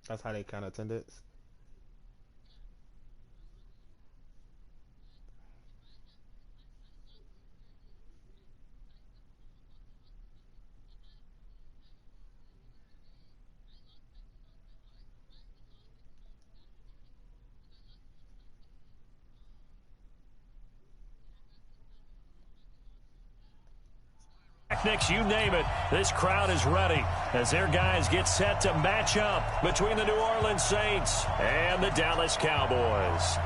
That's how they count attendance. Technics, you name it, this crowd is ready as their guys get set to match up between the New Orleans Saints and the Dallas Cowboys.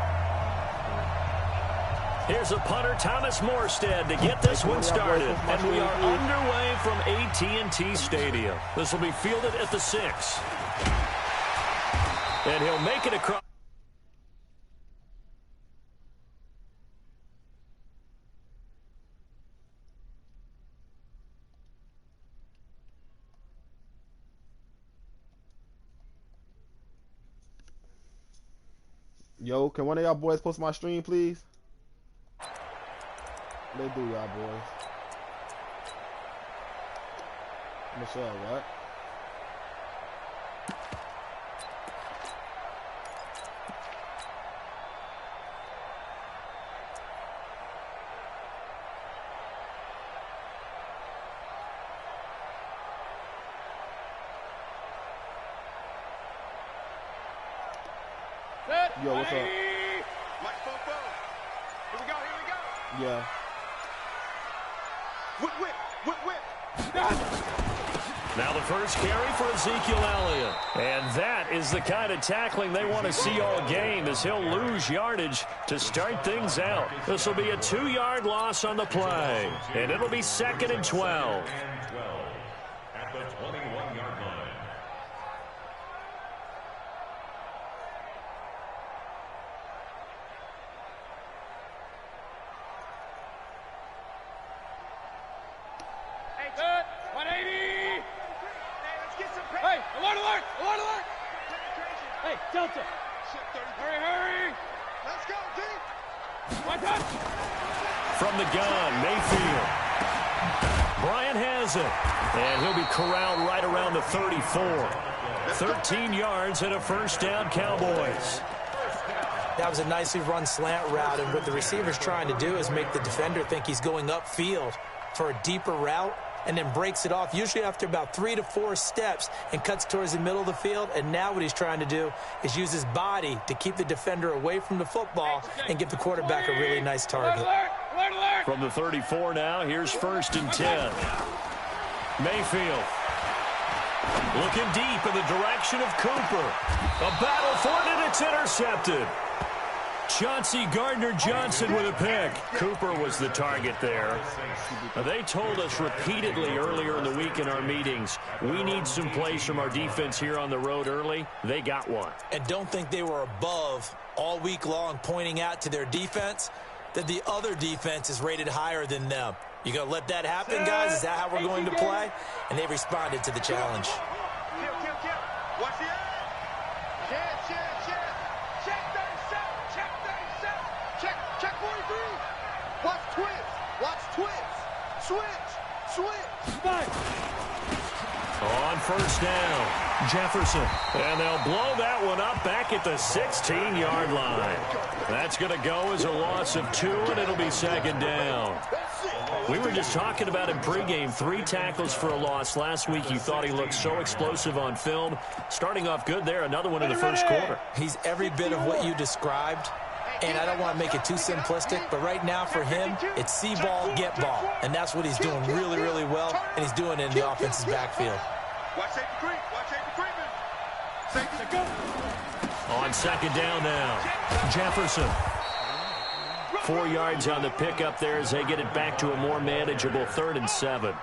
Here's a punter, Thomas Morstead, to get this one started. And we are underway from AT&T Stadium. This will be fielded at the 6. And he'll make it across. Yo, can one of y'all boys post my stream, please? They do, y'all boys. Michelle, what? Yo, what's up? Mike Popo. Here we go, here we go. Yeah. Whip, whip, whip, whip. Now the first carry for Ezekiel Elliott. And that is the kind of tackling they want to see all game, as he'll lose yardage to start things out. This will be a 2-yard loss on the play. And it'll be 2nd and 12. At the 21-yard line. Good. 180. Hey, let's get some pace. Hey, alert, alert, alert, alert. Hey, Delta. Hurry, hurry. Let's go, D. One touch. From the gun, Mayfield. Bryant has it. And he'll be corralled right around the 34. 13 yards and a first down, Cowboys. That was a nicely run slant route, and what the receiver's trying to do is make the defender think he's going upfield for a deeper route, and then breaks it off, usually after about 3 to 4 steps, and cuts towards the middle of the field. And now what he's trying to do is use his body to keep the defender away from the football and give the quarterback a really nice target. From the 34 now, here's 1st and 10. Mayfield looking deep in the direction of Cooper. A battle for it, and it's intercepted. Chauncey Gardner-Johnson with a pick. Cooper was the target there. They told us repeatedly earlier in the week in our meetings, we need some plays from our defense here on the road early. They got one. And don't think they were above all week long, pointing out to their defense that the other defense is rated higher than them. You going to let that happen, guys? Is that how we're going to play? And they responded to the challenge. Kill, kill, kill. Watch the edge. Check 37. Check 37. Check 43. Watch twist. Watch twist. Switch. On first down, Jefferson. And they'll blow that one up back at the 16-yard line. That's going to go as a loss of 2, and it'll be 2nd down. We were just talking about in pregame, 3 tackles for a loss. Last week you thought he looked so explosive on film. Starting off good there, another one in the first quarter. He's every bit of what you described, and I don't want to make it too simplistic, but right now for him, it's see ball, get ball. And that's what he's doing really, really well, and he's doing it in the offense's backfield. Watch safety creep. Watch safety creeping. Safety go. On 2nd down now, Jefferson. 4 yards on the pickup there as they get it back to a more manageable 3rd and 7.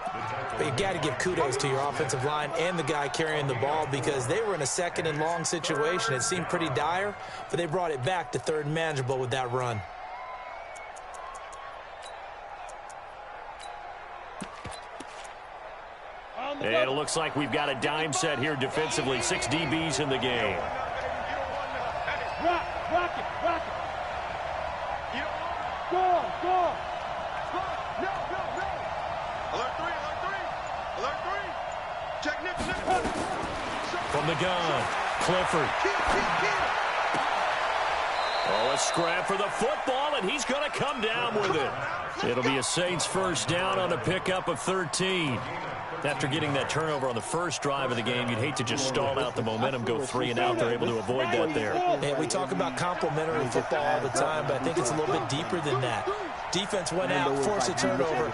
But you got to give kudos to your offensive line and the guy carrying the ball, because they were in a 2nd and long situation. It seemed pretty dire, but they brought it back to 3rd and manageable with that run. And it looks like we've got a dime set here defensively. 6 DBs in the game. Rock it. Go. No. Alert 3. Check Nick. From the gun, Clifford. Oh, a scrap for the football, and he's going to come down with it. It'll be a Saints first down on a pickup of 13. After getting that turnover on the first drive of the game, you'd hate to just stall out the momentum, go 3 and out. They're able to avoid that there. And we talk about complementary football all the time, but I think it's a little bit deeper than that. Defense went out, forced a turnover,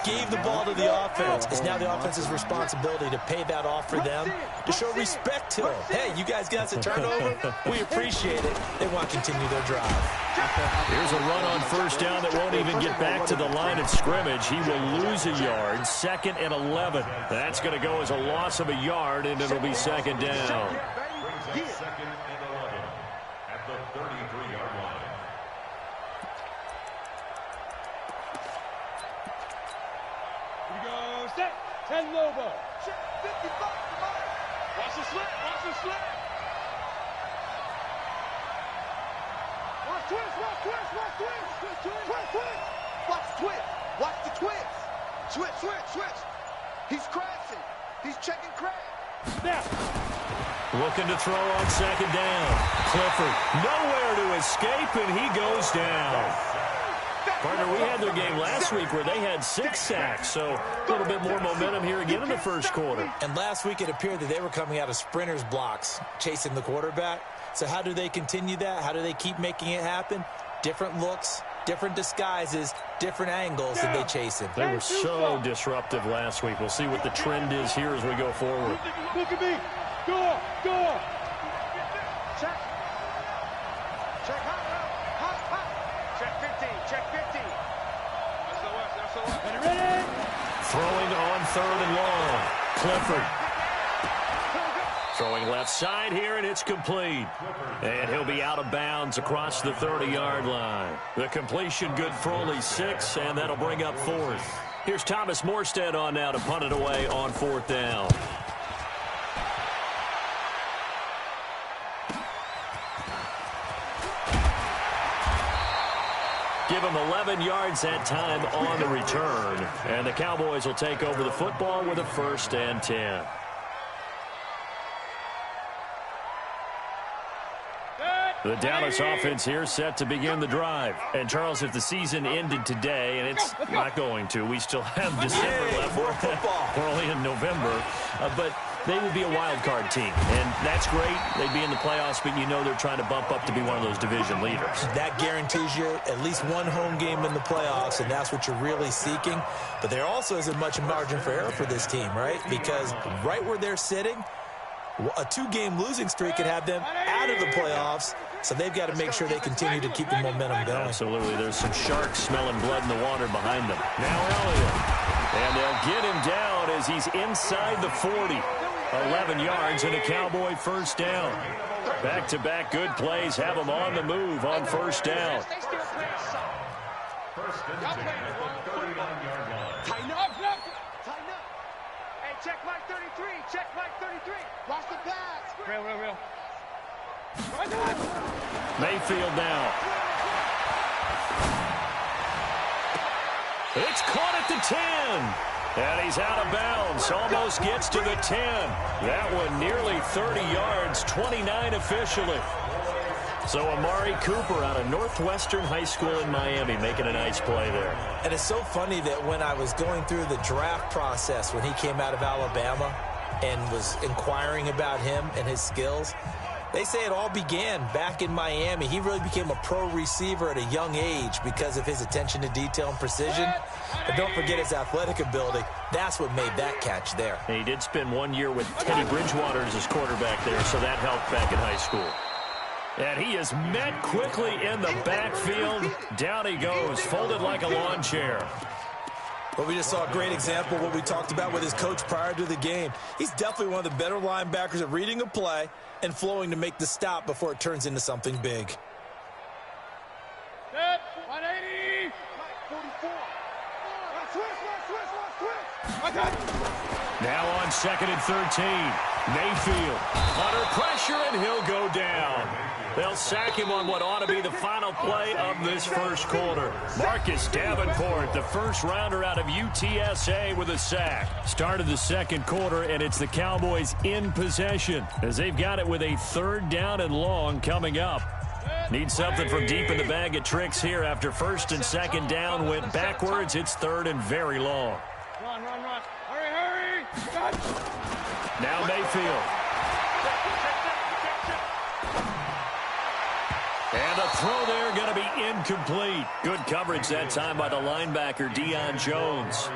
gave the ball to the offense. It's now the offense's responsibility to pay that off for them, to show respect to them. Hey, you guys got us a turnover? We appreciate it. They want to continue their drive. Here's a run on first down that won't even get back to the line of scrimmage. He will lose a yard, 2nd and 11. That's going to go as a loss of a yard, and it'll be 2nd down. 2nd and 11 at the 33-yard line. Here we go. Set. 10 Lobo. Check 55. Watch the slant. Watch the slant. Watch twist. Watch twist. Watch twist. Twist. Twist. Twist. Watch the twist. Watch the twist. Switch, switch, switch. He's crashing. He's checking crash. Snap. Looking to throw on 2nd down. Clifford nowhere to escape, and he goes down. Partner, we had their game last week where they had 6 sacks, so a little bit more momentum here again in the first quarter. And last week it appeared that they were coming out of sprinters blocks, chasing the quarterback. So how do they continue that? How do they keep making it happen? Different looks, different disguises, different angles that they chase him. They were so disruptive last week. We'll see what the trend is here as we go forward. Look at me. Go. Go. Check. Check hot. Hot. Hot. Check 15. Check 15. That's the west. That's the west. Ready? Throwing on 3rd and long. Clifford. Throwing left side here, and it's complete. And he'll be out of bounds across the 30-yard line. The completion good for only 6, and that'll bring up 4th. Here's Thomas Morstead on now to punt it away on 4th down. Give him 11 yards that time on the return. And the Cowboys will take over the football with a 1st and 10. The Dallas offense here set to begin the drive. And, Charles, if the season ended today, and it's not going to, we still have December left. We're only in November. But they would be a wild card team. And that's great. They'd be in the playoffs, but you know they're trying to bump up to be one of those division leaders. That guarantees you at least one home game in the playoffs, and that's what you're really seeking. But there also isn't much margin for error for this team, right? Because right where they're sitting, a 2-game losing streak could have them out of the playoffs. So they've got to make sure they continue to keep the momentum going. Absolutely. There's some sharks smelling blood in the water behind them. Now Elliott. And they'll get him down as he's inside the 40. 11 yards and a Cowboy first down. Back-to-back good plays have them on the move on first down. 1st and 10 at the 39-yard line. Tighten up. Tighten up. Hey, check Mike 33. Check Mike 33. Watch the pass. Real. Mayfield now. It's caught at the 10. And he's out of bounds. Almost gets to the 10. That one nearly 30 yards, 29 officially. So Amari Cooper out of Northwestern High School in Miami making a nice play there. And it's so funny that when I was going through the draft process when he came out of Alabama and was inquiring about him and his skills, they say it all began back in Miami. He really became a pro receiver at a young age because of his attention to detail and precision. But don't forget his athletic ability. That's what made that catch there. And he did spend 1 year with Teddy Bridgewater as his quarterback there, so that helped back in high school. And he is met quickly in the backfield. Down he goes, folded like a lawn chair. But we just saw a great example of what we talked about with his coach prior to the game. He's definitely one of the better linebackers at reading a play and flowing to make the stop before it turns into something big. Set. 180. 44. Now on 2nd and 13. Mayfield under pressure, and he'll go down. They'll sack him on what ought to be the final play of this first quarter. Marcus Davenport, the first rounder out of UTSA, with a sack. Start of the second quarter, and it's the Cowboys in possession as they've got it with a 3rd down and long coming up. Need something from deep in the bag of tricks here after 1st and 2nd down went backwards. It's 3rd and very long. Run. Hurry. Now Mayfield. And a throw there going to be incomplete. Good coverage that time by the linebacker, Deion Jones.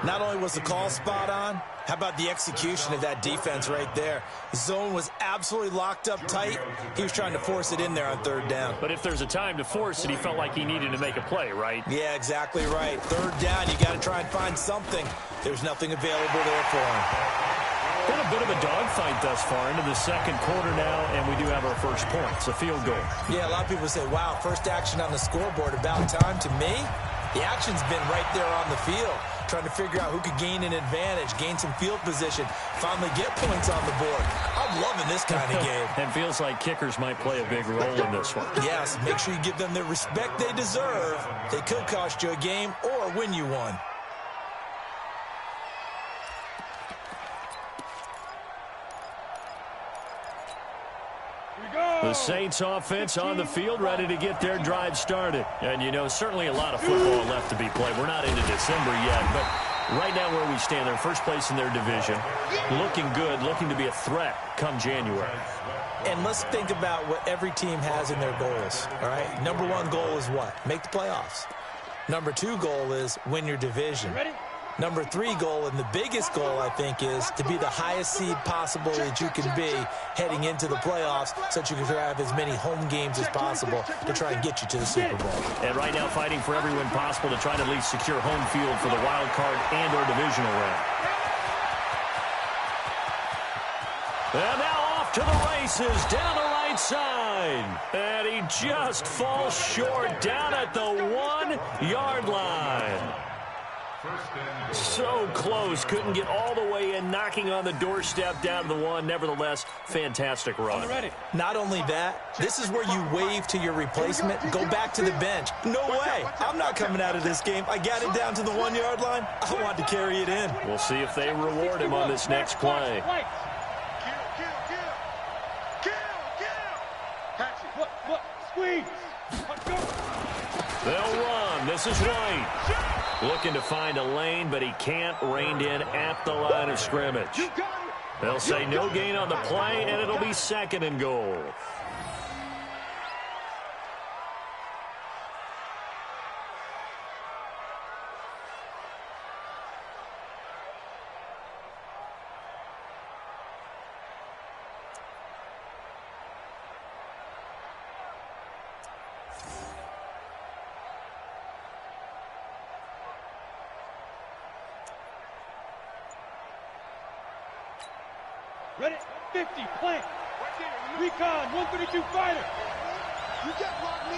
Not only was the call spot on, how about the execution of that defense right there? The zone was absolutely locked up tight. He was trying to force it in there on 3rd down. But if there's a time to force it, he felt like he needed to make a play, right? Yeah, exactly right. 3rd down, you got to try and find something. There's nothing available there for him. Been a bit of a dogfight thus far into the second quarter now, and we do have our first point. It's a field goal. Yeah, a lot of people say, wow, first action on the scoreboard, about time. To me, the action's been right there on the field, trying to figure out who could gain an advantage, gain some field position, finally get points on the board. I'm loving this kind of game. And feels like kickers might play a big role in this one. Yes, make sure you give them the respect they deserve. They could cost you a game or win you one. The Saints offense on the field, ready to get their drive started. And, you know, certainly a lot of football left to be played. We're not into December yet, but right now where we stand, they're first place in their division. Looking good, looking to be a threat come January. And let's think about what every team has in their goals, all right? Number 1 goal is what? Make the playoffs. Number 2 goal is win your division. Number 3 goal, and the biggest goal, I think, is to be the highest seed possible that you can be heading into the playoffs so that you can have as many home games as possible to try and get you to the Super Bowl. And right now fighting for every win possible to try to at least secure home field for the wild card and or divisional round. And now off to the races down the right side. And he just falls short down at the 1-yard line. So close, couldn't get all the way in, knocking on the doorstep down to the 1. Nevertheless, fantastic run. Not only that, this is where you wave to your replacement, go back to the bench. No way, I'm not coming out of this game. I got it down to the 1-yard line. I want to carry it in. We'll see if they reward him on this next play. Squeeze. They'll run. This is White. Looking to find a lane, but he can't. Reined in at the line of scrimmage. They'll say no gain on the play, and it'll be 2nd and goal. Ready? 50, plant. Recon, 132 fighter. You can't block me.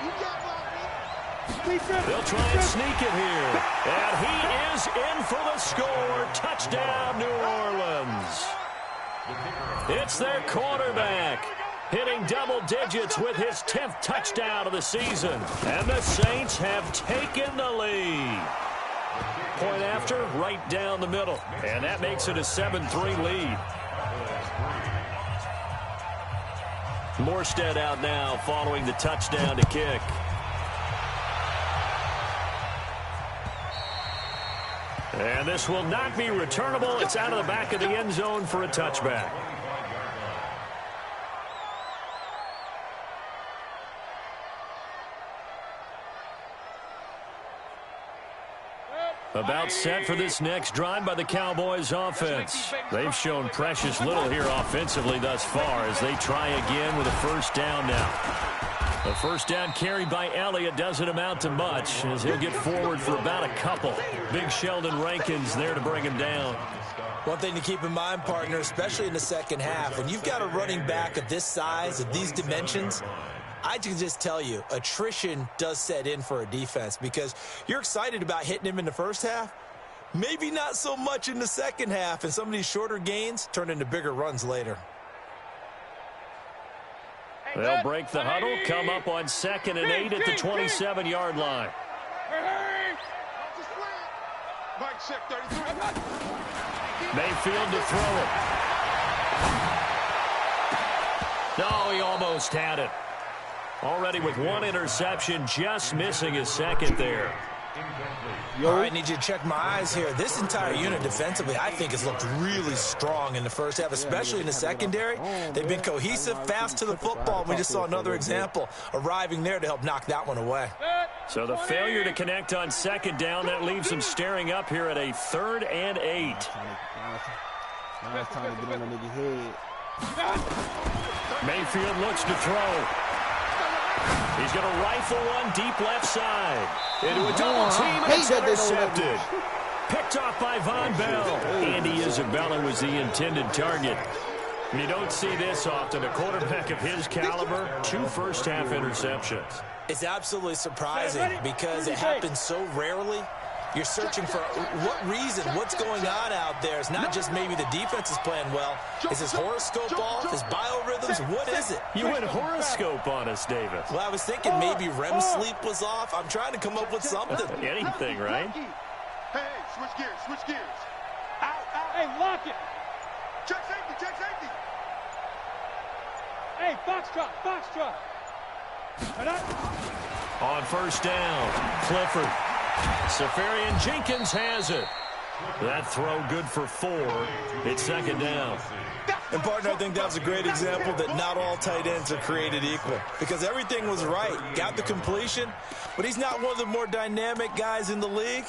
You can't block me. They'll try and sneak it here. And he is in for the score. Touchdown, New Orleans. It's their quarterback, hitting double digits with his 10th touchdown of the season. And the Saints have taken the lead. Point after, right down the middle. And that makes it a 7-3 lead. Morstead out now following the touchdown to kick. And this will not be returnable. It's out of the back of the end zone for a touchback. About set for this next drive by the Cowboys offense. They've shown precious little here offensively thus far as they try again with a first down now. The first down carried by Elliott doesn't amount to much as he'll get forward for about a couple. Big Sheldon Rankins there to bring him down. One thing to keep in mind, partner, especially in the second half, when you've got a running back of this size, of these dimensions, I can just tell you, attrition does set in for a defense because you're excited about hitting him in the first half. Maybe not so much in the second half, and some of these shorter gains turn into bigger runs later. Hey, They'll break the huddle, come up on 2nd and 8 at the 27-yard line. Mayfield to throw it. No, he almost had it. Already with one interception, just missing his second there. All right, need you to check my eyes here. This entire unit defensively, I think, has looked really strong in the first half, especially in the secondary. They've been cohesive, fast to the football. We just saw another example arriving there to help knock that one away. So the failure to connect on 2nd down, that leaves them staring up here at a 3rd and 8. Now it's time to get on the nigga head. Mayfield looks to throw. He's going to rifle one deep left side. Into a double team, and it's intercepted. Picked off by Von Bell. Andy Isabella was the intended target. You don't see this often. A quarterback of his caliber, 2 first-half interceptions. It's absolutely surprising because it happens so rarely. You're searching for what reason, what's going on out there. It's not just maybe the defense is playing well. Is his horoscope off? His biorhythms? What is it? You went horoscope on us, David. Well, I was thinking maybe REM sleep was off. I'm trying to come up with something. Anything, right? Hey, switch gears, switch gears. Out, out. Hey, lock it. Check safety, check safety. Hey, foxtrot, foxtrot. On 1st down, Clifford. Safarian Jenkins has it. That throw good for 4. It's 2nd down. And, partner, I think that was a great example that not all tight ends are created equal because everything was right. Got the completion, but he's not one of the more dynamic guys in the league.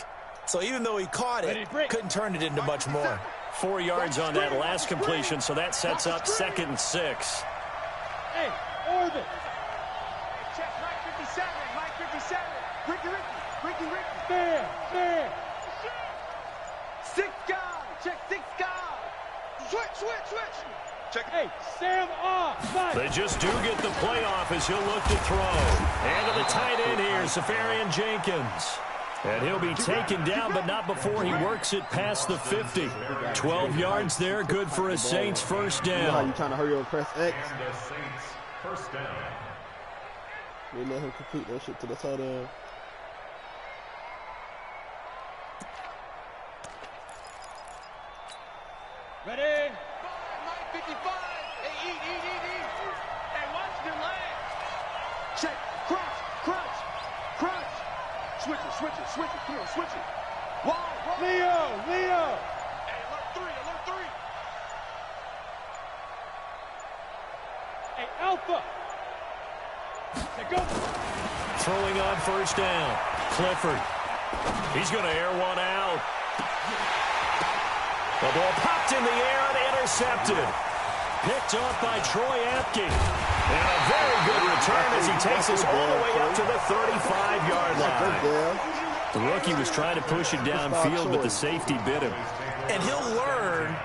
So even though he caught it, couldn't turn it into much more. 4 yards on that last completion, so that sets up 2nd and 6. Hey, orbit. Check Mike 57, Mike 57. Ricky. Fair. 6 guys. Check 6 guys. Switch. Check. Hey, Sam off. They just do get the playoff as he'll look to throw. And to the tight end here, Safarian Jenkins. And he'll be taken down, but not before he works it past the 50. 12 yards there, good for a Saints first You know how you down. trying to hurry up, press X. And the Saints first down. They let him complete that shit to the tight end. Ready? Mike 55. Hey, eat. Hey, watch your legs. Check. Crunch. Switch it. Come on, switch it. Wall. Leo. Hey, alert 3. Hey, Alpha. Hey, go. Throwing on 1st down, Clifford. He's going to air one out. The ball popped in the air and intercepted. Picked off by Troy Apke. And a very good return as he takes us all the way up to the 35-yard line. The rookie was trying to push it downfield, but the safety bit him. And he'll learn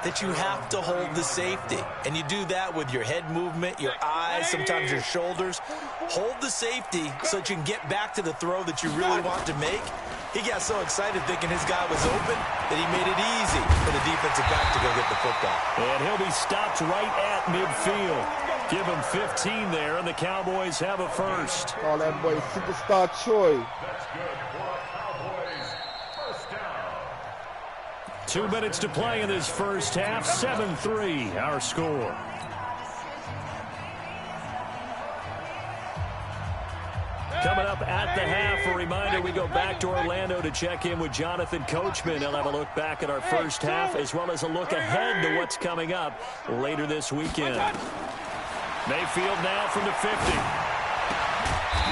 that you have to hold the safety. And you do that with your head movement, your eyes, sometimes your shoulders. Hold the safety so that you can get back to the throw that you really want to make. He got so excited thinking his guy was open that he made it easy for the defensive back to go get the football. And he'll be stopped right at midfield. Give him 15 there, and the Cowboys have a first. Call that boy Superstar Troy. That's good for Cowboys first down. 2 minutes to play in this first half. 7-3, our score. Coming up at the half, a reminder, we go back to Orlando to check in with Jonathan Coachman. He'll have a look back at our first half as well as a look ahead to what's coming up later this weekend. Mayfield now from the 50.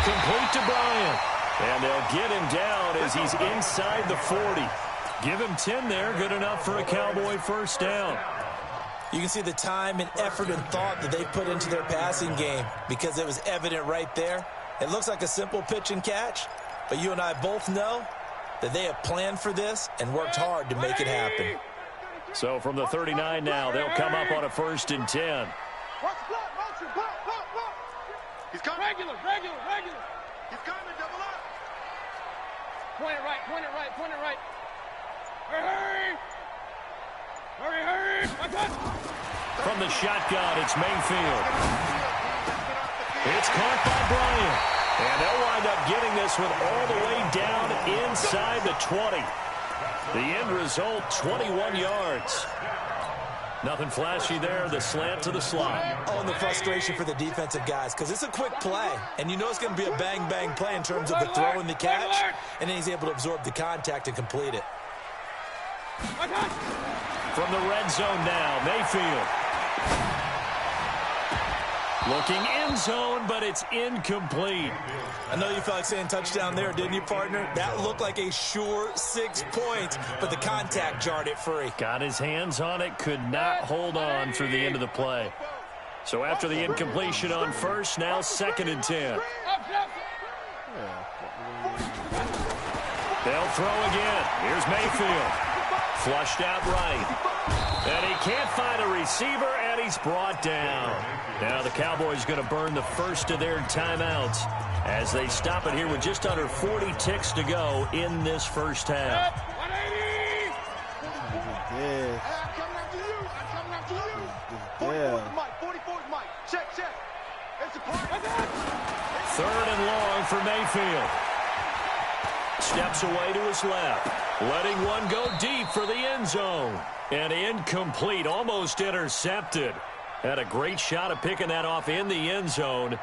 Complete to Bryant. And they'll get him down as he's inside the 40. Give him 10 there, good enough for a Cowboy first down. You can see the time and effort and thought that they put into their passing game because it was evident right there. It looks like a simple pitch and catch, but you and I both know that they have planned for this and worked hard to make it happen. So from the 39 now, they'll come up on a 1st and 10. Block. He's coming. Regular. He's coming, double up. Point it right. Hurry. My God. From the shotgun, it's Mayfield. It's caught by Bryant. And they'll wind up getting this one all the way down inside the 20. The end result, 21 yards. Nothing flashy there, the slant to the slot. Oh, and the frustration for the defensive guys, because it's a quick play, and you know it's going to be a bang-bang play in terms of the throw and the catch, and then he's able to absorb the contact and complete it. From the red zone now, Mayfield. Looking end zone, but it's incomplete. I know you felt like saying touchdown there, didn't you, partner? That looked like a sure 6 points, but the contact jarred it free. Got his hands on it, could not hold on through the end of the play. So after the incompletion on first, now 2nd and 10. They'll throw again. Here's Mayfield. Flushed out right. And he can't find a receiver, and he's brought down. Now the Cowboys going to burn the first of their timeouts as they stop it here with just under 40 ticks to go in this first half. 44's Mike. Check. It's a party. 3rd and long for Mayfield. Steps away to his left. Letting one go deep for the end zone. And incomplete, almost intercepted. Had a great shot at picking that off in the end zone.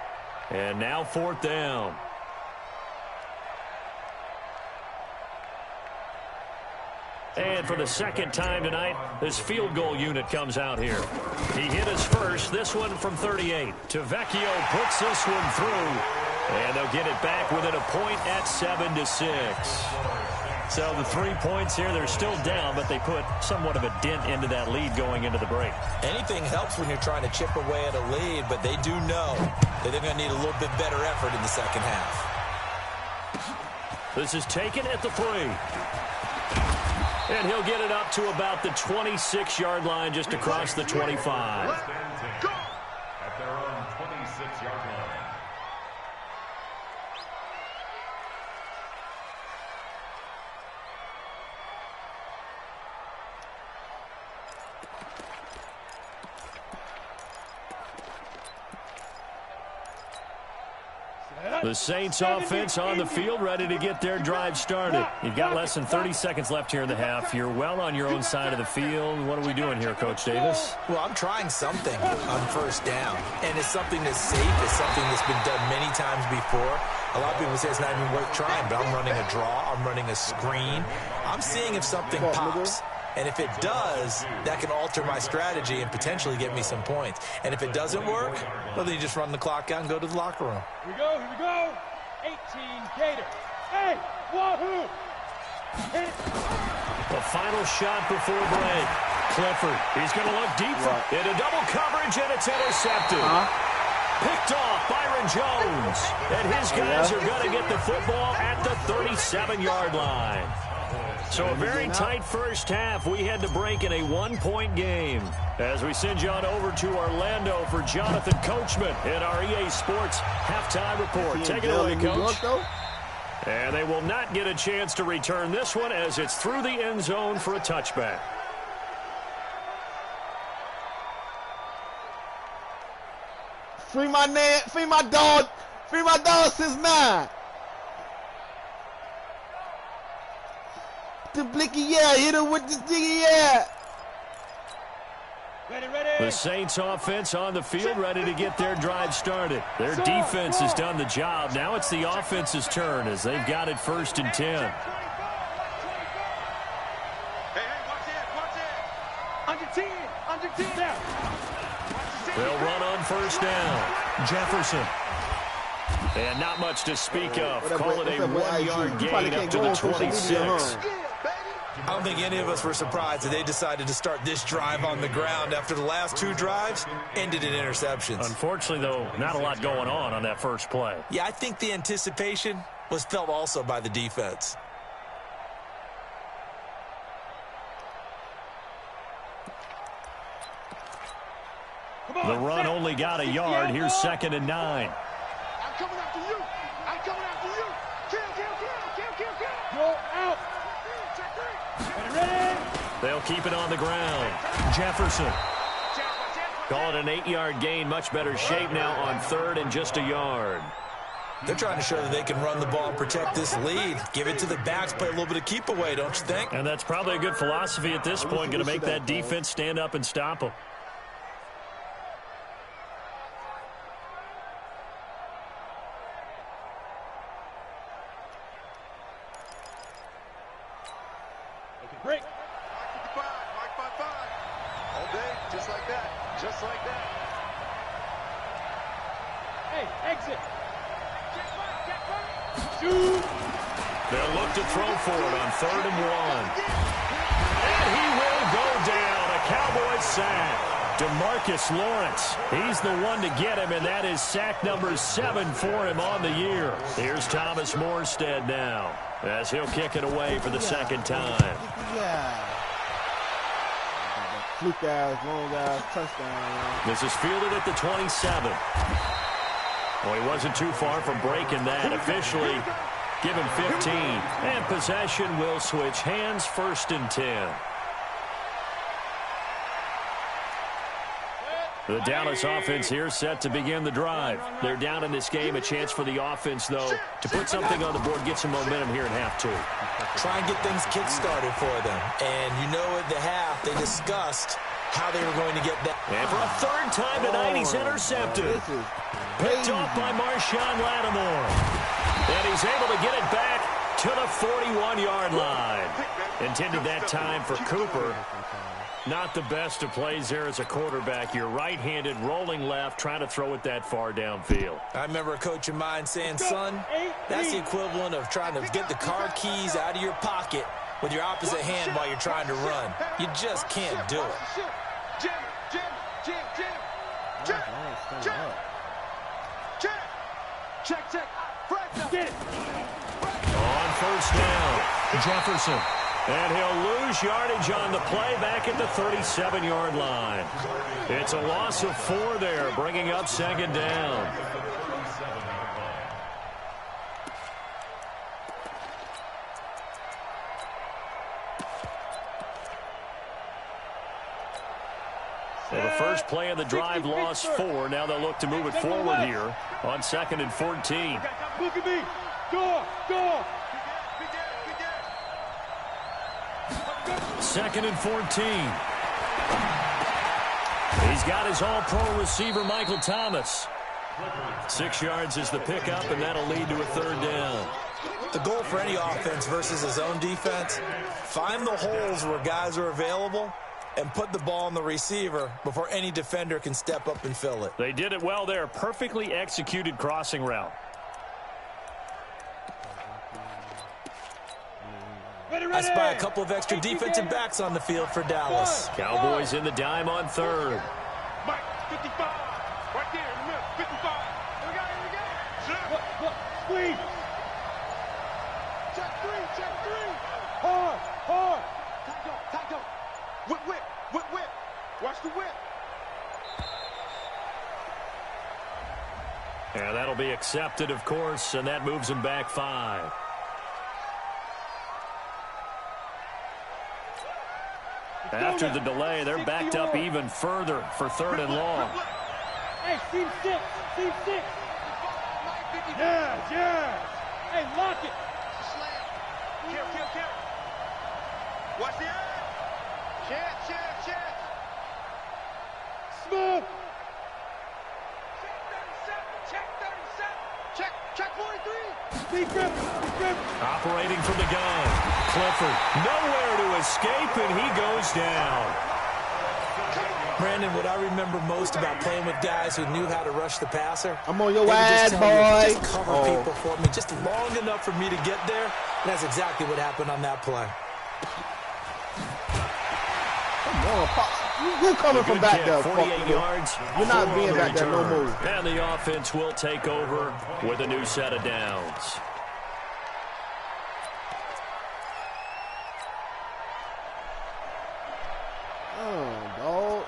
And now 4th down. And for the 2nd time tonight, this field goal unit comes out here. He hit his first, this one from 38. Tavecchio puts this one through. And they'll get it back within a point at 7-6. So the 3 points here, they're still down, but they put somewhat of a dent into that lead going into the break. Anything helps when you're trying to chip away at a lead, but they do know that they're going to need a little bit better effort in the second half. This is taken at the 3. And he'll get it up to about the 26-yard line, just across the 25. At their own 26-yard line. The Saints offense on the field, ready to get their drive started. You've got less than 30 seconds left here in the half. You're well on your own side of the field. What are we doing here, Coach Davis? Well, I'm trying something on first down, and it's something that's safe. It's something that's been done many times before. A lot of people say it's not even worth trying, but I'm running a draw. I'm running a screen. I'm seeing if something pops. And if it does, that can alter my strategy and potentially get me some points. And if it doesn't work, well, then you just run the clock out and go to the locker room. Here we go. 18 Gator. Hey, wahoo! Hit it. The final shot before break. Clifford, he's going to look deep into double coverage, and it's intercepted. Picked off Byron Jones. And his guys are going to get the football at the 37-yard line. So a very tight first half. We had to break in a 1-point game. As we send you on over to Orlando for Jonathan Coachman in our EA Sports halftime report. Take it away, Coach. And they will not get a chance to return this one as it's through the end zone for a touchback. Free my man, free my dog since 9. The blicky, yeah, hit him with the diggy, yeah. Ready. The Saints offense on the field, ready to get their drive started. Their defense has done the job. Now it's the offense's turn as they've got it 1st and 10. Hey, watch it. Under 10. They'll run on 1st down. Jefferson. And not much to speak of. Call it a 1-yard gain up to the 26. I don't think any of us were surprised that they decided to start this drive on the ground after the last 2 drives ended in interceptions. Unfortunately, though, not a lot going on that first play. Yeah, I think the anticipation was felt also by the defense. The run only got a yard. Here's 2nd and 9. I'm coming after you. Kill. Go out. Ready. They'll keep it on the ground. Jefferson. Call it an 8-yard gain. Much better shape now on third and just a yard. They're trying to show that they can run the ball and protect this lead. Give it to the backs, play a little bit of keep away, don't you think? And that's probably a good philosophy at this point. Going to make that defense stand up and stop them. Break. Mike 5. All day, just like that. Just like that. Hey, exit. Shoot. They'll look to throw for it on 3rd and 1. And he will go down. A Cowboys sack. DeMarcus Lawrence. He's the one to get him, and that is sack number 7 for him on the year. Here's Thomas Morstead now, as he'll kick it away for the second time. Yeah. Fluke guys, long guys, touchdown. This is fielded at the 27. Well, he wasn't too far from breaking that. Officially given 15. And possession will switch hands, 1st and 10. The Dallas offense here set to begin the drive. They're down in this game. A chance for the offense, though, to put something on the board, get some momentum here in half 2. Try and get things kick-started for them. And you know at the half, they discussed how they were going to get that. And for a 3rd time tonight, he's intercepted. Picked off by Marshawn Lattimore. And he's able to get it back to the 41-yard line. Intended that time for Cooper. Not the best of plays there as a quarterback. You're right-handed, rolling left, trying to throw it that far downfield. I remember a coach of mine saying, son, that's the equivalent of trying to get the car keys out of your pocket with your opposite hand while you're trying to run. You just can't do it. Jim. Check. Get it. On 1st down, Jefferson. And he'll lose yardage on the play back at the 37-yard line. It's a loss of 4 there, bringing up 2nd down. Well, the first play of the drive lost 4. Now they'll look to move it forward here on 2nd and 14. Look at me. Go. 2nd and 14. He's got his all-pro receiver, Michael Thomas. 6 yards is the pickup, and that'll lead to a 3rd down. The goal for any offense versus his own defense, find the holes where guys are available and put the ball on the receiver before any defender can step up and fill it. They did it well there. Perfectly executed crossing route. I spy a couple of extra defensive backs on the field for Dallas. Cowboys in the dime on 3rd. Mike, 55. Right there in the middle. 55. Here we go. Look. Squeeze. Check 3. Hard. Tackle. Whip. Watch the whip. And that'll be accepted, of course, and that moves him back 5. After the delay, they're backed up even further for 3rd and long. Hey, team 6. Yeah. Hey, lock it. Kill. Watch the eye. Chance. Smooth. Check 43. Deep grip. Operating from the gun. Clifford nowhere to escape, and he goes down. Brandon, what I remember most about playing with guys who knew how to rush the passer, I'm on your they would ass, just tell me, boy. just cover people for me, just long enough for me to get there. And that's exactly what happened on that play. Come on, Pop. You coming from back there, 48 yards. You're not being back there no more. And the offense will take over with a new set of downs. Dog.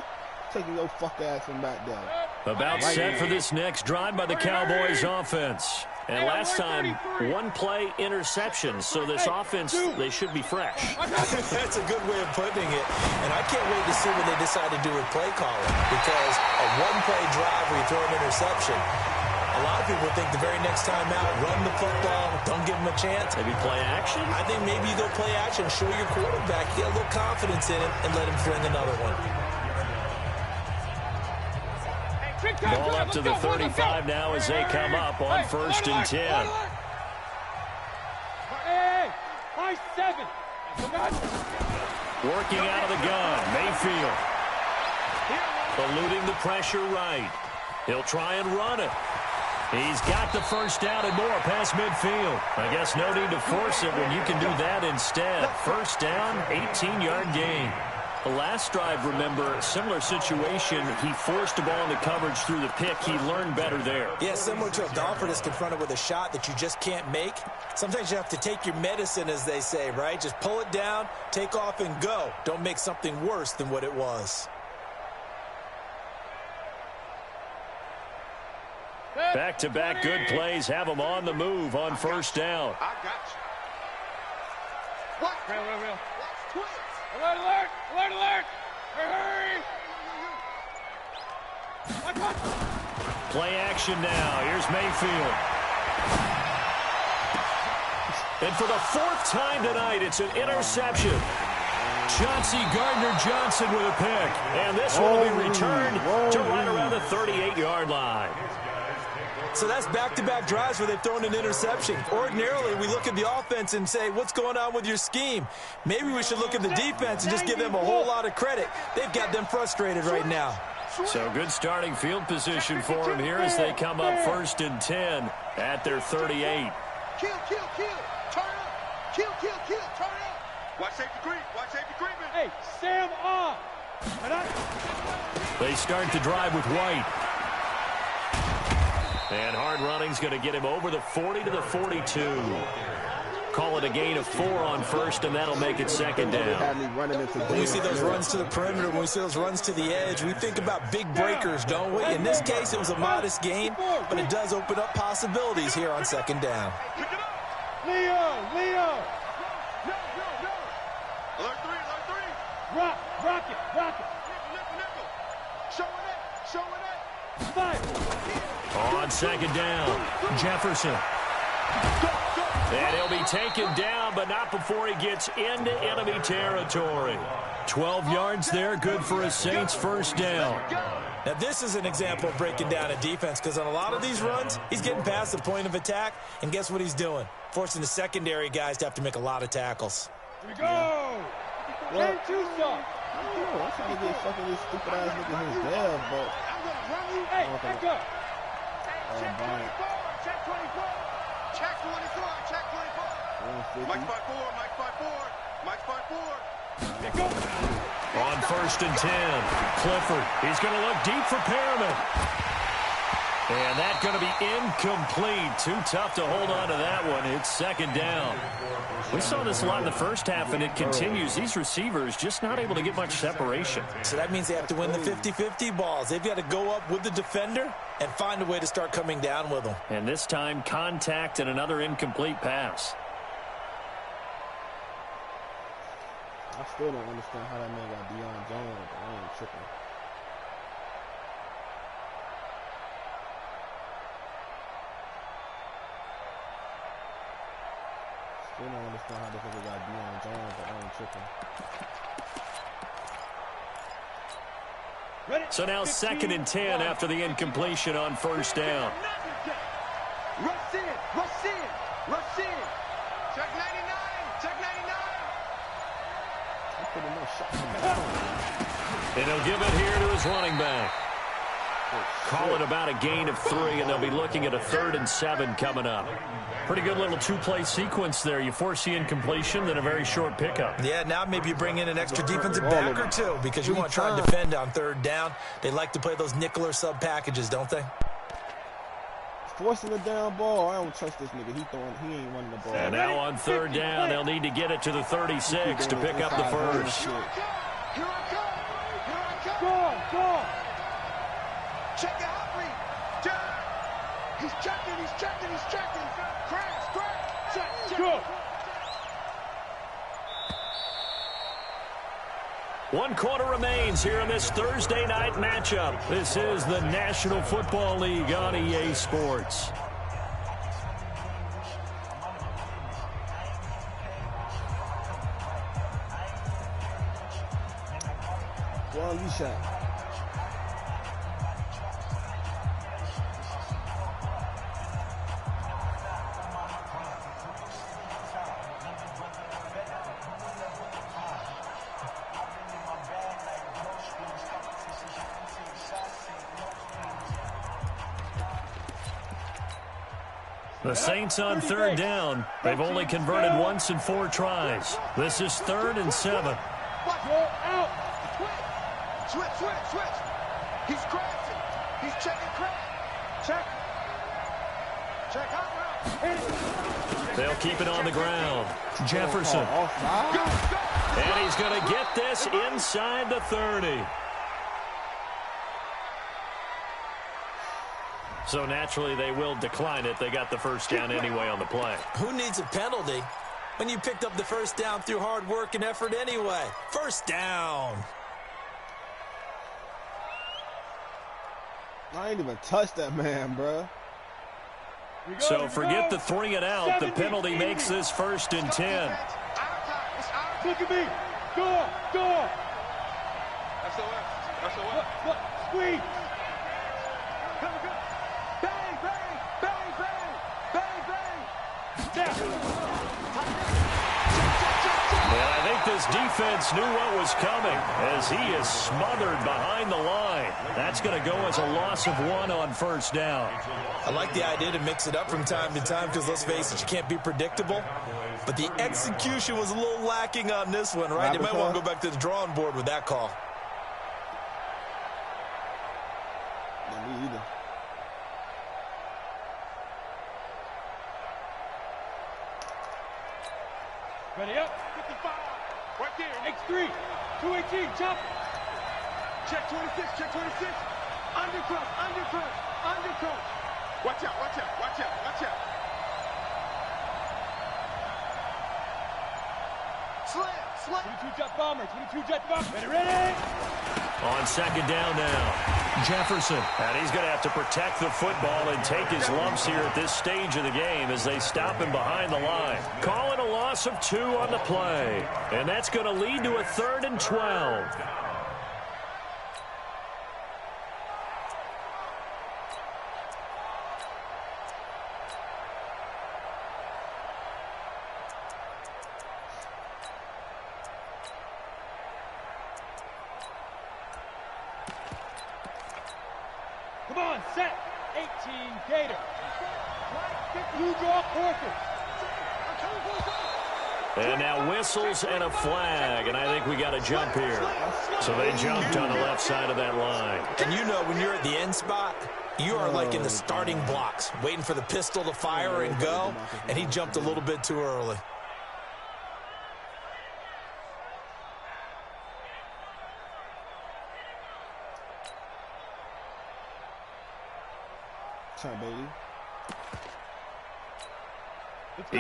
Taking your fuck ass from back there. About set for this next drive by the Cowboys offense. And last time, one play interception. So this offense, they should be fresh. That's a good way of putting it. And I can't wait to see what they decide to do with play calling. Because a one-play drive where you throw an interception, a lot of people think the very next time out, run the football, don't give them a chance. Maybe play action? I think maybe you go play action, show your quarterback, get a little confidence in him, and let him fling another one. Ball up to the 35 now as they come up on 1st and 10. Hey, high 7. Working out of the gun, Mayfield. Eluding the pressure right. He'll try and run it. He's got the first down and more past midfield. I guess no need to force it when you can do that instead. First down, 18-yard gain. The last drive, remember, similar situation. He forced the ball into coverage through the pick. He learned better there. Yeah, similar to a golfer that's confronted with a shot that you just can't make. Sometimes you have to take your medicine, as they say, right? Just pull it down, take off, and go. Don't make something worse than what it was. Back-to-back good plays have him on the move on first down. I got you. What? Real. Watch twins. Alert! Hurry! Play action now. Here's Mayfield. And for the 4th time tonight, it's an interception. Chauncey Gardner-Johnson with a pick. And this one will be returned to right around the 38-yard line. So that's back-to-back drives where they've thrown an interception. Ordinarily, we look at the offense and say, what's going on with your scheme? Maybe we should look at the defense and just give them a whole lot of credit. They've got them frustrated right now. So good starting field position for them here as they come up 1st and 10 at their 38. Kill. Turn up. Kill. Turn up. Watch safety creep. Hey, Sam off. They start the drive with White. And hard running's going to get him over the 40 to the 42. Call it a gain of 4 on first, and that'll make it second down. When we see those runs to the perimeter, when we see those runs to the edge, we think about big breakers, don't we? In this case, it was a modest gain, but it does open up possibilities here on second down. Leo. Alert 3. Rock it. Nickel. Showing it. Five. On second down, Jefferson. And he'll be taken down, but not before he gets into enemy territory. 12 yards there, good for a Saints first down. Now, this is an example of breaking down a defense, because on a lot of these runs, he's getting past the point of attack, and guess what he's doing? Forcing the secondary guys to have to make a lot of tackles. Here we go. Well, 10-2 stop. I'm trying to get fucking this stupid ass nigga his dad, but Hey, back up. Check 24. Mike 5-4. On first and 10, Clifford. He's going to look deep for Perriman. And that's going to be incomplete. Too tough to hold on to that one. It's second down. We saw this a lot in the first half, and it continues. These receivers just not able to get much separation. So that means they have to win the 50-50 balls. They've got to go up with the defender and find a way to start coming down with them. And this time, contact and another incomplete pass. I still don't understand how that man got Deion Jones. I ain't tripping. Still don't understand how this nigga got Deion Jones, but I ain't tripping. So now second and 10 after the incompletion on first down. Rush in. Check 99. And he'll give it here to his running back. Call it about a gain of 3, and they'll be looking at a 3rd and 7 coming up. Pretty good little two-play sequence there. You force the incompletion, then a very short pickup. Yeah, now maybe you bring in an extra defensive back or two because you want to try and defend on third down. They like to play those nickel or sub packages, don't they? Forcing the down ball. I don't trust this nigga. He ain't running the ball. And now on third down, they'll need to get it to the 36 to pick up the first. Here I come. Go. Check it out, Reed. He's checking. Crash. Check. Go. 1 quarter remains here in this Thursday night matchup. This is the National Football League on EA Sports. Well, you shot. The Saints on 3rd down. They've only converted once in 4 tries. This is 3rd and 7. Go out. Switch. He's crashing. He's checking crash. Check hot route. They'll keep it on the ground. Jefferson. And he's going to get this inside the 30. So naturally, they will decline it. They got the first down anyway on the play. Who needs a penalty when you picked up the first down through hard work and effort anyway? First down. I ain't even touched that man, bro. So forget the 3 and out. The penalty makes this 1st and 10. Look at me. Go. SOS. Squeeze. And I think this defense knew what was coming as he is smothered behind the line. That's going to go as a loss of 1 on 1st down. I like the idea to mix it up from time to time because, let's face it, you can't be predictable. But the execution was a little lacking on this one, right? You might want to go back to the drawing board with that call. Yeah, me either. Ready up. 55. Right there. X3. 218. Chop. Check 26. Undercut. Watch out. Slam. 22 jet bomber. Ready. On 2nd down now, Jefferson. And he's going to have to protect the football and take his lumps here at this stage of the game as they stop him behind the line. Call it a loss of 2 on the play. And that's going to lead to a 3rd and 12. Come on, set. 18 Gator. Blue draw Porter. And now whistles and a flag, and I think we got a jump here. So they jumped on the left side of that line. And you know when you're at the end spot, you are like in the starting blocks, waiting for the pistol to fire and go, and he jumped a little bit too early. Turn, baby.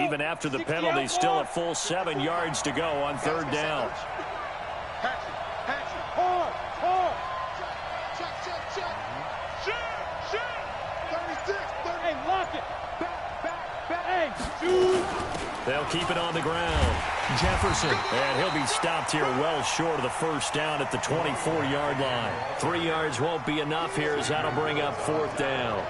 Even after the penalty, still a full 7 yards to go on 3rd down. Hard. Check. 36. Hey, lock it. Back. Hey, shoot. They'll keep it on the ground. Jefferson, and he'll be stopped here well short of the first down at the 24-yard line. 3 yards won't be enough here as that'll bring up 4th down.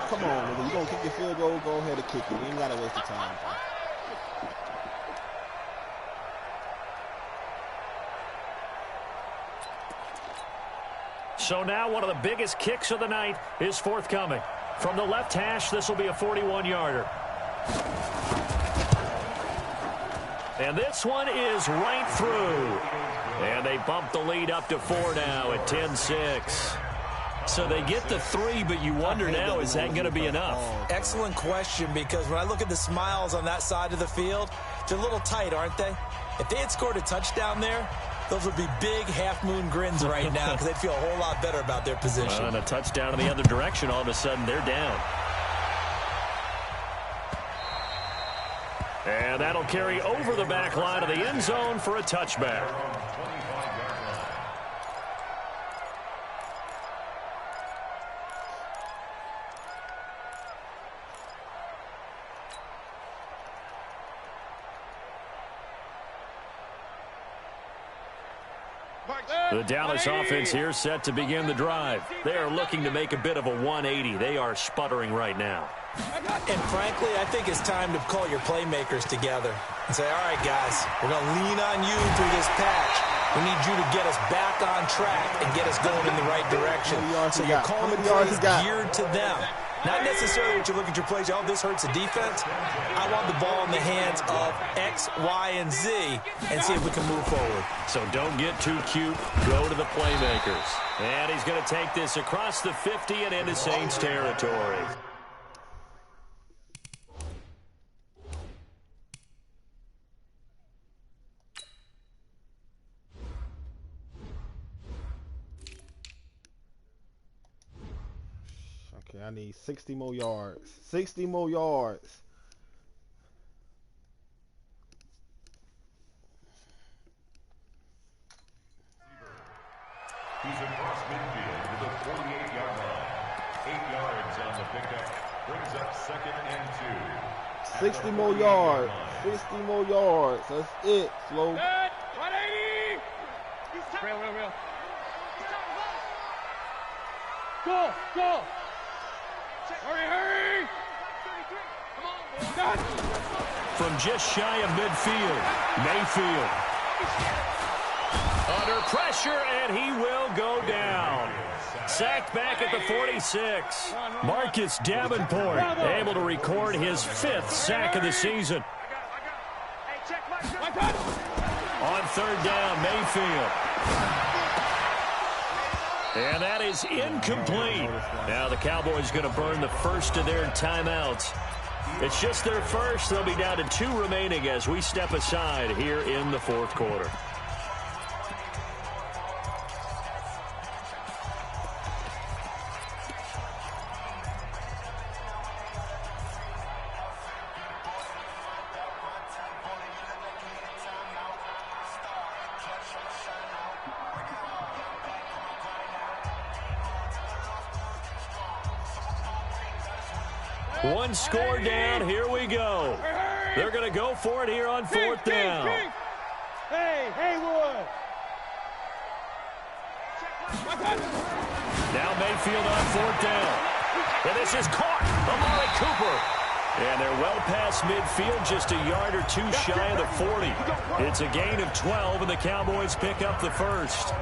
Come on, nigga. You gonna kick your field goal? Go ahead and kick it. You ain't gotta waste the time. So now one of the biggest kicks of the night is forthcoming. From the left hash, this will be a 41-yarder. And this one is right through. And they bump the lead up to 4 now at 10-6. So they get the 3, but you wonder now, is that going to be enough? Excellent question, because when I look at the smiles on that side of the field, they're a little tight, aren't they? If they had scored a touchdown there, Those would be big half-moon grins right now because they'd feel a whole lot better about their position. And a touchdown in the other direction, all of a sudden they're down. And that'll carry over the back line of the end zone for a touchback. The Dallas offense here set to begin the drive. They are looking to make a bit of a 180. They are sputtering right now. And frankly, I think it's time to call your playmakers together and say, all right, guys, we're going to lean on you through this patch. We need you to get us back on track and get us going in the right direction. So you're calling plays geared to them. Not necessarily what you look at your plays, oh, this hurts the defense. I want the ball in the hands of X, Y, and Z and see if we can move forward. So don't get too cute. Go to the playmakers. And he's going to take this across the 50 and into Saints territory. Okay, I need 60 more yards. 60 more yards. He's across midfield to the 48-yard line. 8 yards on the pickup. Brings up 2nd and 2. 60 more yards. 60 more yards. That's it, Slow. 180. Real. Go. Hurry. Come on, From just shy of midfield, Mayfield. Under pressure, and he will go down. Sacked back at the 46. Marcus Davenport able to record his 5th sack of the season. On 3rd down, Mayfield. And that is incomplete. Now the Cowboys going to burn the first of their timeouts. It's just their first. They'll be down to 2 remaining as we step aside here in the 4th quarter. One score down. Here we go. They're going to go for it here on 4th down. Hey, Haywood. Now Mayfield on 4th down. And this is caught. Amari Cooper. And they're well past midfield, just a yard or 2 shy of the 40. It's a gain of 12, and the Cowboys pick up the first.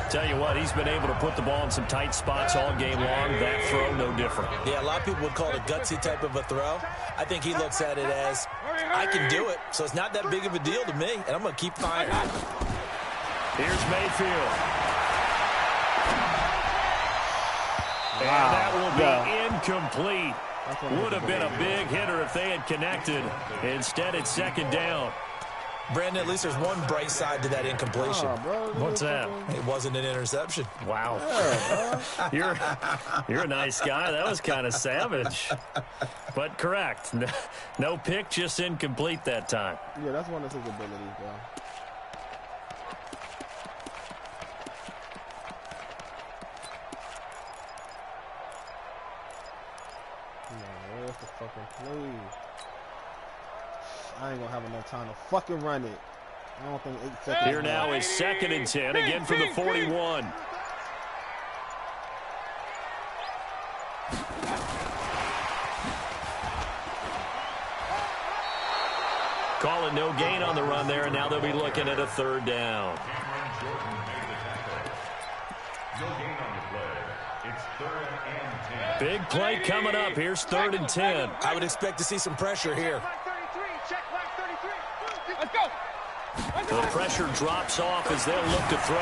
Tell you what, he's been able to put the ball in some tight spots all game long. That throw, no different. Yeah, a lot of people would call it a gutsy type of a throw. I think he looks at it as, I can do it, so it's not that big of a deal to me, and I'm going to keep firing. Here's Mayfield. And that will be incomplete. Would have been a big hitter if they had connected. Instead, it's 2nd down. Brandon, at least there's one bright side to that incompletion. What's that? It wasn't an interception. Wow. You're a nice guy. That was kind of savage. But correct. No pick, just incomplete that time. Yeah, that's one of his abilities, bro. Where's the fucking play? I ain't gonna have enough time to fucking run it. I don't think 8 seconds. Here now is 2nd and 10, again from the 41. Call it no gain on the run there, and now they'll be looking at a 3rd down. Big play coming up. Here's 3rd and 10. I would expect to see some pressure here. Let's go. The pressure drops off as they'll look to throw.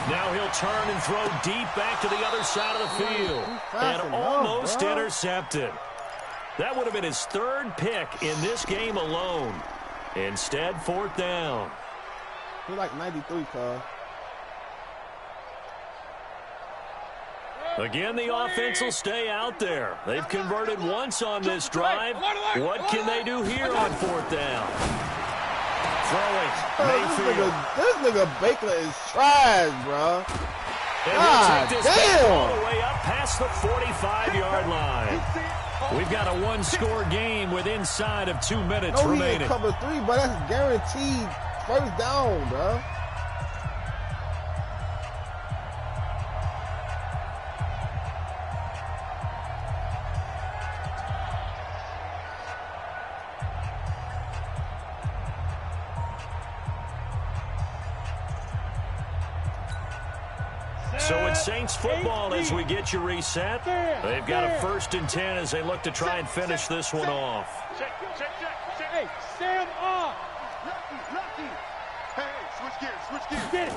Now he'll turn and throw deep back to the other side of the field. And almost intercepted. That would have been his 3rd pick in this game alone. Instead, 4th down. He's like 93, cuz. Again, the offense will stay out there. They've converted once on this drive. What can they do here on 4th down? Throwing. Mayfield. This nigga Baker is trash, bro. And he'll take this ball all the way up past the 45-yard line. We've got a one-score game with inside of 2 minutes remaining. He cover 3, but that's guaranteed first down, bro. So it's Saints football as we get you reset. They've got a 1st and 10 as they look to try and finish this one off. Check. Hey, stand off. Lucky. Hey, switch gears. Get it.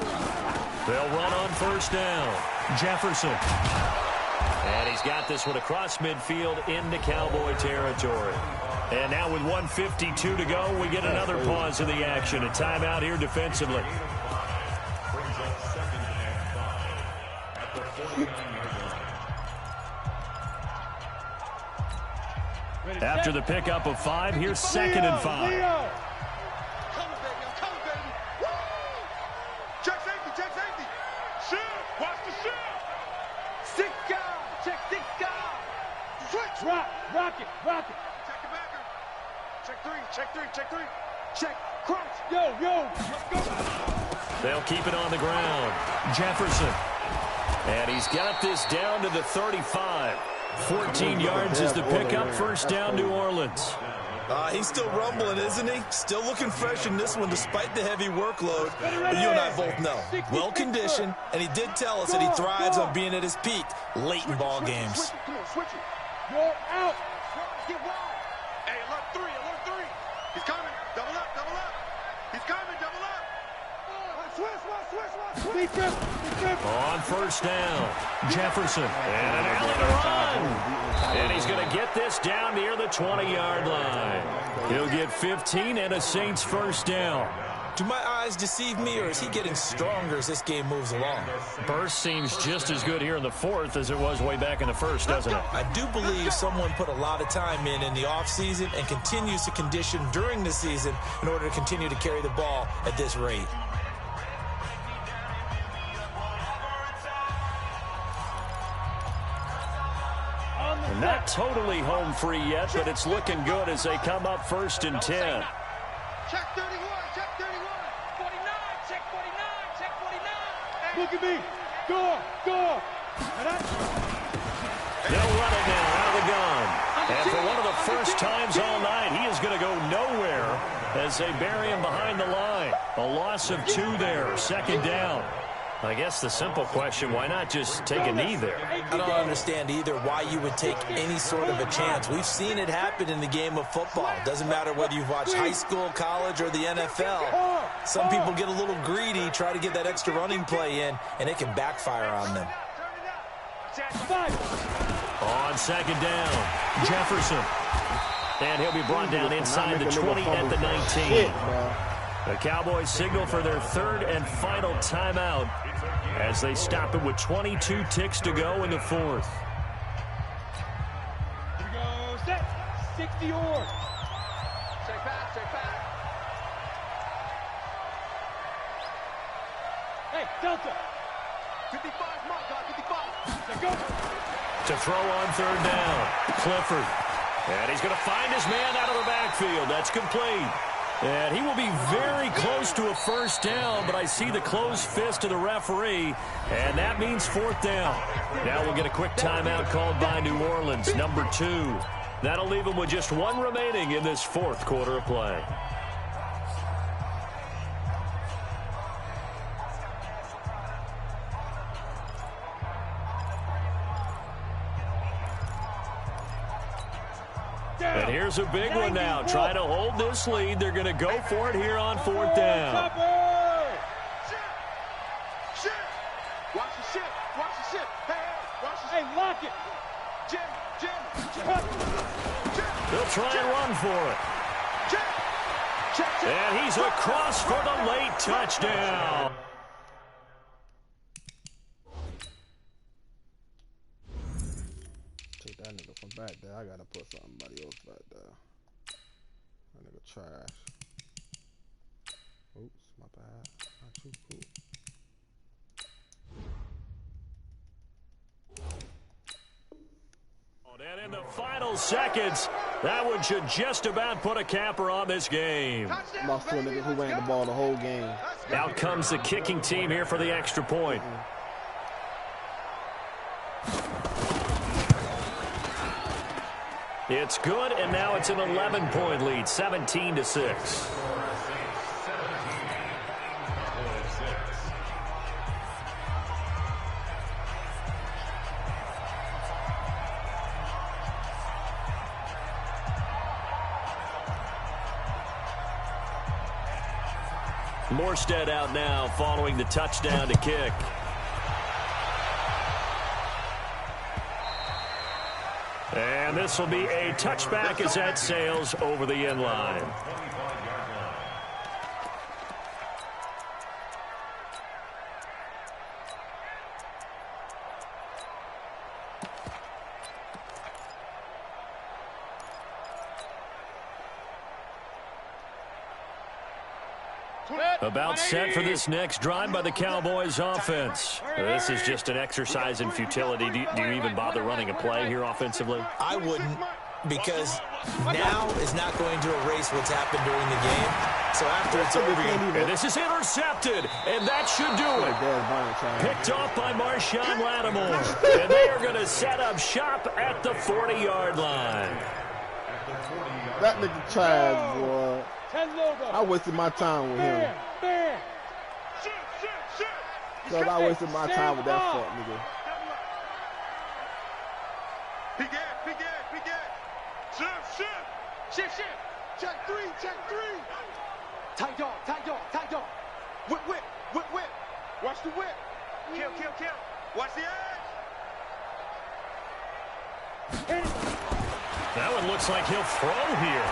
They'll run on 1st down. Jefferson. And he's got this one across midfield into Cowboy territory. And now with 1:52 to go, we get another pause in the action. A timeout here defensively. After the pickup of 5, here's 2nd and 5. Coming, baby. I'm coming, baby. Woo! Check safety. Shift. Watch the shift. 6 guys. Check 6 guys. Switch. Rock it. Check the backer. Check 3. Check. Crunch. Yo. Let's go. They'll keep it on the ground. Jefferson. And he's got this down to the 35. 14 yards is the pickup. 1st down, New Orleans. He's still rumbling, isn't he? Still looking fresh in this one despite the heavy workload. But you and I both know. Well-conditioned, and he did tell us that he thrives on being at his peak late in ball games. Come on, switch it. You're out. Get wide. Hey, alert 3. He's coming. Double up. He's coming. Double up. Switch. Defense. On 1st down, Jefferson. And an Allen run. And he's going to get this down near the 20-yard line. He'll get 15 and a Saints 1st down. Do my eyes deceive me, or is he getting stronger as this game moves along? Burst seems just as good here in the 4th as it was way back in the 1st, doesn't it? I do believe someone put a lot of time in the offseason and continues to condition during the season in order to continue to carry the ball at this rate. Not totally home free yet, but it's looking good as they come up 1st and 10. Check 31. 49. Check 49. Look at me. Go. They'll run it now out of the gun. And for one of the first times all night, he is going to go nowhere as they bury him behind the line. A loss of 2 there. 2nd down. I guess the simple question, why not just take a knee there? I don't understand either why you would take any sort of a chance. We've seen it happen in the game of football. It doesn't matter whether you've watched high school, college, or the NFL. Some people get a little greedy, try to get that extra running play in, and it can backfire on them. On 2nd down, Jefferson. And he'll be brought down inside the 20 at the 19. The Cowboys signal for their 3rd and final timeout as they stop it with 22 ticks to go in the 4th. Here we go. Set. 60 or. Check back. Hey, Delta. 55, mark, God, 55. Let's go. To throw on 3rd down, Clifford. And he's going to find his man out of the backfield. That's complete. And he will be very close to a 1st down, but I see the closed fist of the referee, and that means 4th down. Now we'll get a quick timeout called by New Orleans, number 2. That'll leave them with just 1 remaining in this 4th quarter of play. And here's a big one now. Trying to hold this lead. They're going to go for it here on 4th down. Shit. Watch the shit. Hey, lock it. Jim. They'll try and run for it. And he's across for the late touchdown. Take that nigga from back there. I gotta put somebody else back there. That nigga trash. Oops, my bad. Not too cool. And in the final seconds, that one should just about put a capper on this game. Lost to a nigga who ran the ball the whole game. Out comes the kicking team here for the extra point. It's good, and now it's an 11-point lead, 17-6. Morstead out now following the touchdown to kick. And this will be a touchback as that sails over the end line. About set for this next drive by the Cowboys offense. This is just an exercise in futility. Do you even bother running a play here offensively? I wouldn't, because now is not going to erase what's happened during the game. So after it's over, and this is intercepted, and that should do it. Picked off by Marshawn Lattimore, and they are going to set up shop at the 40-yard line. That nigga trash, boy. I wasted my time with him. Because I wasted my time with that fuck nigga. Shift. Check three. Tight dog. Whip. Watch the whip. Kill. Watch the edge. That one looks like he'll throw here.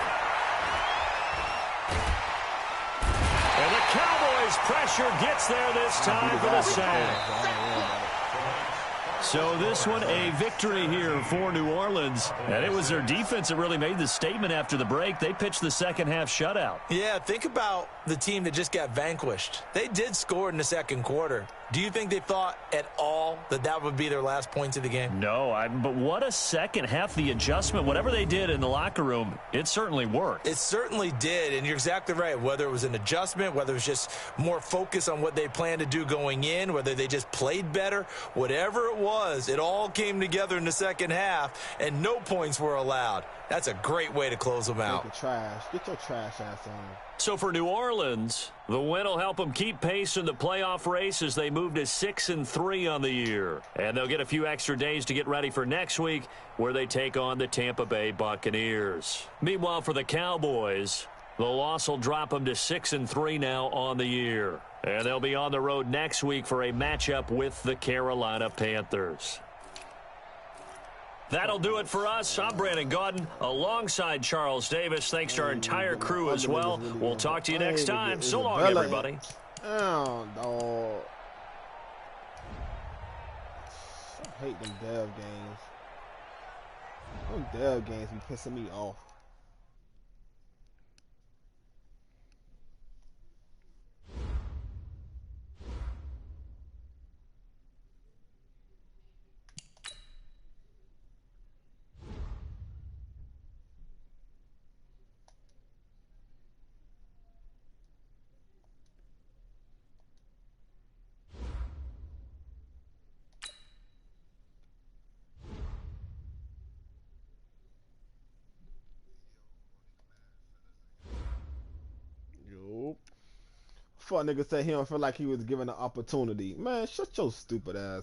And the Cowboys' pressure gets there this time for the sack. So this one a victory here for New Orleans. And it was their defense that really made the statement after the break. They pitched the second half shutout. Yeah, think about the team that just got vanquished. They did score in the second quarter. Do you think they thought at all that that would be their last points of the game? No, but what a second half. The adjustment, whatever they did in the locker room, it certainly worked. It certainly did, and you're exactly right. Whether it was an adjustment, whether it was just more focus on what they planned to do going in, whether they just played better, whatever it was, it all came together in the second half, and no points were allowed. That's a great way to close them out. Get your trash ass on. So for New Orleans, the win will help them keep pace in the playoff race as they move to 6-3 on the year. And they'll get a few extra days to get ready for next week, where they take on the Tampa Bay Buccaneers. Meanwhile, for the Cowboys, the loss will drop them to 6-3 now on the year. And they'll be on the road next week for a matchup with the Carolina Panthers. That'll do it for us. I'm Brandon Gaudin alongside Charles Davis. Thanks to our entire crew as well. We'll talk to you next time. So long, everybody. Oh, dog. I hate them dev games. Them dev games be pissing me off. Fuck nigga said he don't feel like he was given an opportunity. Man, shut your stupid ass